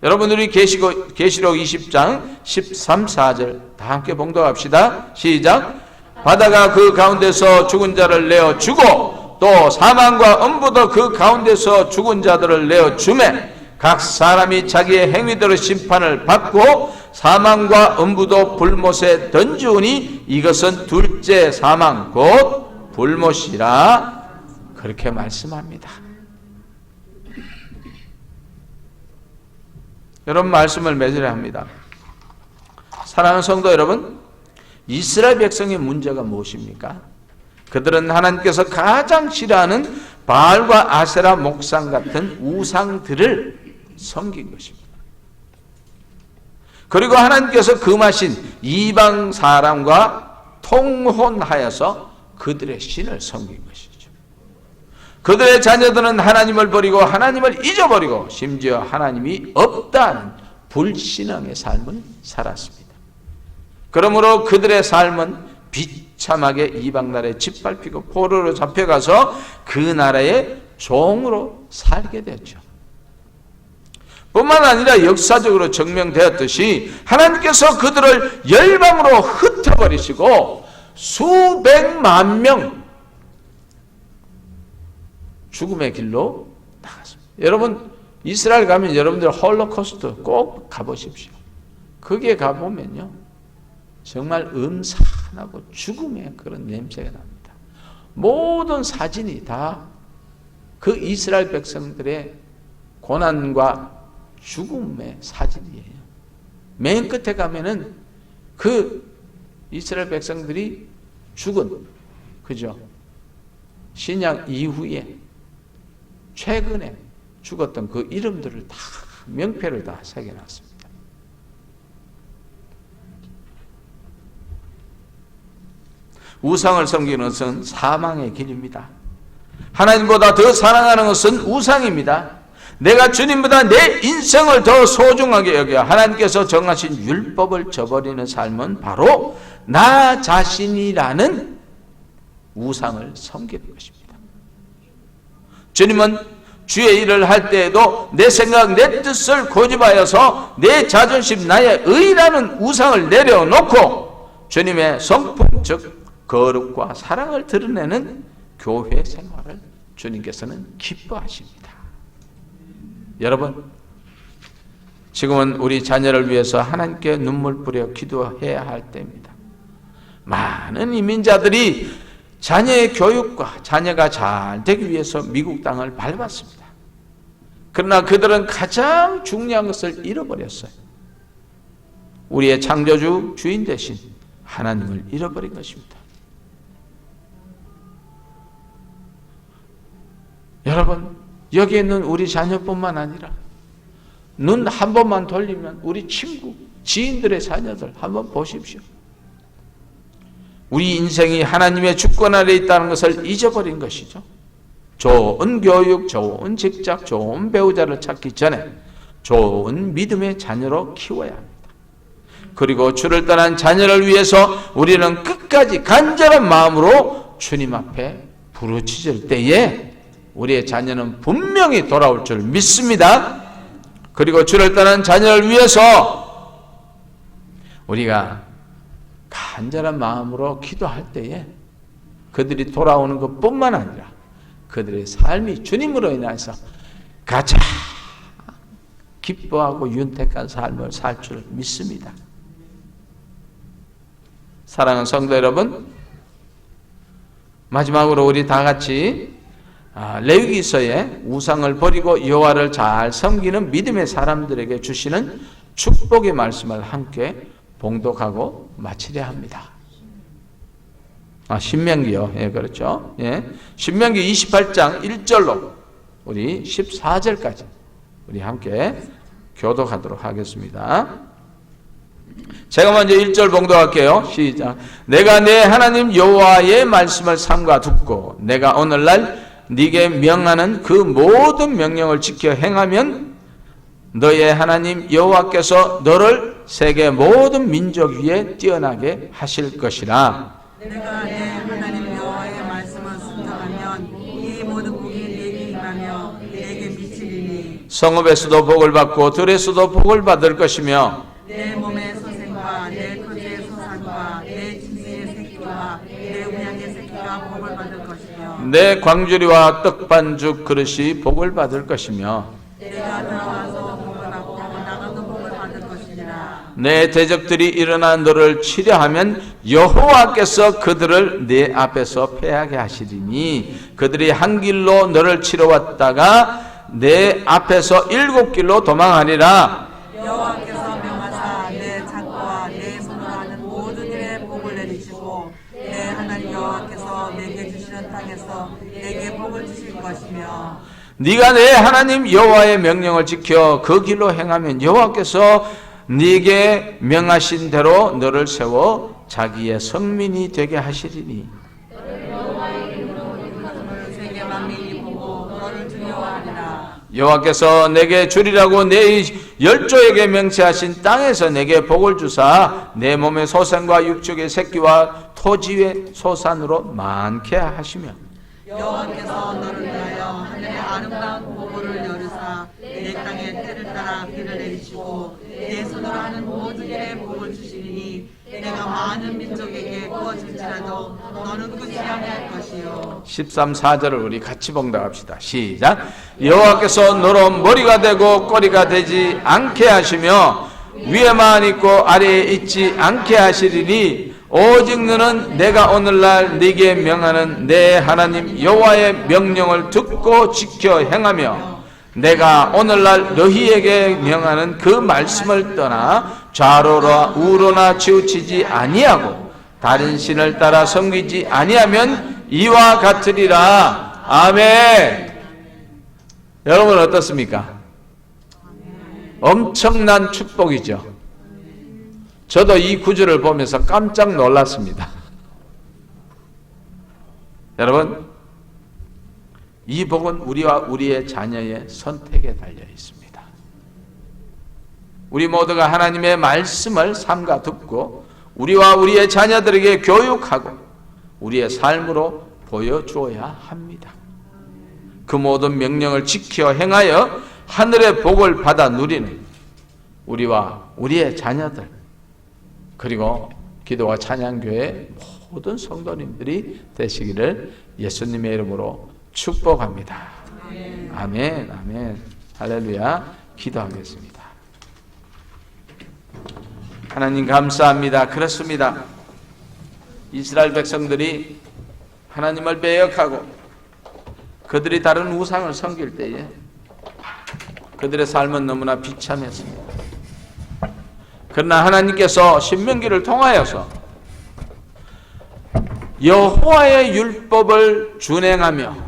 여러분, 우리 계시록 20장 13, 14절 다 함께 봉독합시다. 시작. 바다가 그 가운데서 죽은 자를 내어 주고 또 사망과 음부도 그 가운데서 죽은 자들을 내어 주매 각 사람이 자기의 행위대로 심판을 받고 사망과 음부도 불못에 던지우니 이것은 둘째 사망 곧 불못이라 그렇게 말씀합니다. 여러분, 말씀을 맺으려 합니다. 사랑하는 성도 여러분, 이스라엘 백성의 문제가 무엇입니까? 그들은 하나님께서 가장 싫어하는 바알과 아세라 목상 같은 우상들을 섬긴 것입니다. 그리고 하나님께서 금하신 이방 사람과 통혼하여서 그들의 신을 섬긴 것이죠. 그들의 자녀들은 하나님을 버리고 하나님을 잊어버리고 심지어 하나님이 없다는 불신앙의 삶을 살았습니다. 그러므로 그들의 삶은 비참하게 이방 나라에 짓밟히고 포로로 잡혀가서 그 나라의 종으로 살게 됐죠. 뿐만 아니라 역사적으로 증명되었듯이 하나님께서 그들을 열방으로 흩어버리시고 수백만 명 죽음의 길로 나갔습니다. 여러분, 이스라엘 가면 여러분들 홀로코스트 꼭 가보십시오. 거기에 가보면요 정말 음산하고 죽음의 그런 냄새가 납니다. 모든 사진이 다 그 이스라엘 백성들의 고난과 죽음의 사진이에요. 맨 끝에 가면은 그 이스라엘 백성들이 죽은, 그죠? 신약 이후에 최근에 죽었던 그 이름들을 다 명패를 다 새겨놨습니다. 우상을 섬기는 것은 사망의 길입니다. 하나님보다 더 사랑하는 것은 우상입니다. 내가 주님보다 내 인생을 더 소중하게 여겨 하나님께서 정하신 율법을 저버리는 삶은 바로 나 자신이라는 우상을 섬기는 것입니다. 주님은 주의 일을 할 때에도 내 생각, 내 뜻을 고집하여서 내 자존심, 나의 의라는 우상을 내려놓고 주님의 성품, 즉 거룩과 사랑을 드러내는 교회 생활을 주님께서는 기뻐하십니다. 여러분, 지금은 우리 자녀를 위해서 하나님께 눈물 뿌려 기도해야 할 때입니다. 많은 이민자들이 자녀의 교육과 자녀가 잘 되기 위해서 미국 땅을 밟았습니다. 그러나 그들은 가장 중요한 것을 잃어버렸어요. 우리의 창조주 주인 대신 하나님을 잃어버린 것입니다. 여러분, 여기 있는 우리 자녀뿐만 아니라 눈 한 번만 돌리면 우리 친구, 지인들의 자녀들 한번 보십시오. 우리 인생이 하나님의 주권 아래 있다는 것을 잊어버린 것이죠. 좋은 교육, 좋은 직장, 좋은 배우자를 찾기 전에 좋은 믿음의 자녀로 키워야 합니다. 그리고 주를 떠난 자녀를 위해서 우리는 끝까지 간절한 마음으로 주님 앞에 부르짖을 때에 우리의 자녀는 분명히 돌아올 줄 믿습니다. 그리고 주를 떠난 자녀를 위해서 우리가 간절한 마음으로 기도할 때에 그들이 돌아오는 것뿐만 아니라 그들의 삶이 주님으로 인해서 가장 기뻐하고 윤택한 삶을 살 줄 믿습니다. 사랑하는 성도 여러분, 마지막으로 우리 다 같이 레위기서에 우상을 버리고 여호와를 잘 섬기는 믿음의 사람들에게 주시는 축복의 말씀을 함께 봉독하고 마치려 합니다. 신명기요. 예, 그렇죠. 예. 신명기 28장 1절로 우리 14절까지 우리 함께 교독하도록 하겠습니다. 제가 먼저 1절 봉독할게요. 시작. 내가 내 하나님 여호와의 말씀을 삼가 듣고 내가 오늘날 네게 명하는 그 모든 명령을 지켜 행하면 너의 하나님 여호와께서 너를 세계 모든 민족 위에 뛰어나게 하실 것이라. 내가 내 하나님 여호와의 말씀을 순종하면 이 모든 복이 내게 임하며 내게 미치리니 성읍에서도 복을 받고 들에서도 복을 받을 것이며 내 몸의 소생과 내 토지의 소산과 내 짐승의 새끼와 내 우양의 새끼가 복을 받을 것이며 내 광주리와 떡반죽 그릇이 복을 받을 것이며 내가 들어와서 복을 받고 나가도 복을 받을 것이니라. 내 대적들이 일어나 너를 치려하면 여호와께서 그들을 내 앞에서 패하게 하시리니 그들이 한 길로 너를 치러 왔다가 내 앞에서 7길로 도망하리라. 여호와께서 명하사 내 창고와 내 손으로 하는 모든 일에 복을 내리시고 내 하나님 여호와께서 내게 주시는 땅에서 내게 복을 주실 것이며 네가 내 하나님 여호와의 명령을 지켜 그 길로 행하면 여호와께서 네게 명하신 대로 너를 세워 자기의 성민이 되게 하시리니 세계 만민이 보고 너를 두려워하리라. 여호와께서 내게 주리라고 내 열조에게 명세하신 땅에서 내게 복을 주사 내 몸의 소생과 육축의 새끼와 토지의 소산으로 많게 하시며 여호와께서 너를 위하여 하늘의 아름다운 보고를 열으사 내 땅에 때를 따라 비를 내리시고 내 손으로 하는 모든 일에 복을 주시리니 내가 많은 민족에게 구워줄지라도 너는 끝이 아니할 것이요. 13, 4절을 우리 같이 봉독합시다. 시작. 여호와께서 너로 머리가 되고 꼬리가 되지 않게 하시며 위에만 있고 아래에 있지 않게 하시리니 오직 너는 내가 오늘날 네게 명하는 내 하나님 여호와의 명령을 듣고 지켜 행하며 내가 오늘날 너희에게 명하는 그 말씀을 떠나 좌로나 우로나 치우치지 아니하고 다른 신을 따라 섬기지 아니하면 이와 같으리라. 아멘. 여러분 어떻습니까? 엄청난 축복이죠. 저도 이 구절을 보면서 깜짝 놀랐습니다. 여러분, 이 복은 우리와 우리의 자녀의 선택에 달려 있습니다. 우리 모두가 하나님의 말씀을 삼가 듣고 우리와 우리의 자녀들에게 교육하고 우리의 삶으로 보여주어야 합니다. 그 모든 명령을 지켜 행하여 하늘의 복을 받아 누리는 우리와 우리의 자녀들 그리고 기도와 찬양교회 모든 성도님들이 되시기를 예수님의 이름으로 축복합니다. 아멘, 아멘, 할렐루야. 기도하겠습니다. 하나님 감사합니다. 그렇습니다. 이스라엘 백성들이 하나님을 배역하고 그들이 다른 우상을 섬길 때에 그들의 삶은 너무나 비참했습니다. 그러나 하나님께서 신명기를 통하여서 여호와의 율법을 준행하며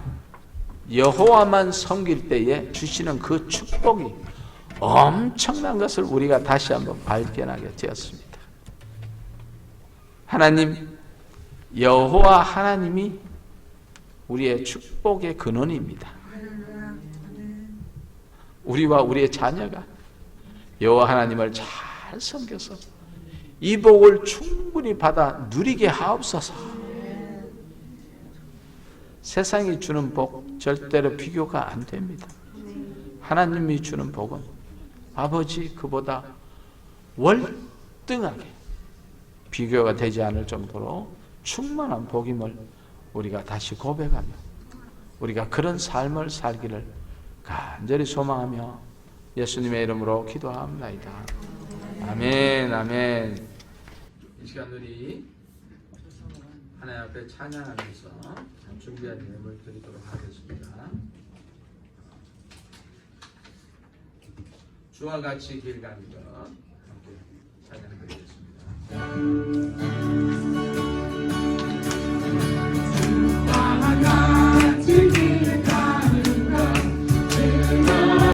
여호와만 섬길 때에 주시는 그 축복이 엄청난 것을 우리가 다시 한번 발견하게 되었습니다. 하나님, 여호와 하나님이 우리의 축복의 근원입니다. 우리와 우리의 자녀가 여호와 하나님을 잘 섬겨서 이 복을 충분히 받아 누리게 하옵소서. 세상이 주는 복 절대로 비교가 안 됩니다. 하나님이 주는 복은 아버지 그보다 월등하게 비교가 되지 않을 정도로 충만한 복임을 우리가 다시 고백하며 우리가 그런 삶을 살기를 간절히 소망하며 예수님의 이름으로 기도합나이다. 아멘, 아멘. 이 시간 우리 하나님 앞에 찬양하면서 준비한 예물 드리도록 하겠습니다. 주와 같이 길 가는 것 함께 찬양 드리겠습니다.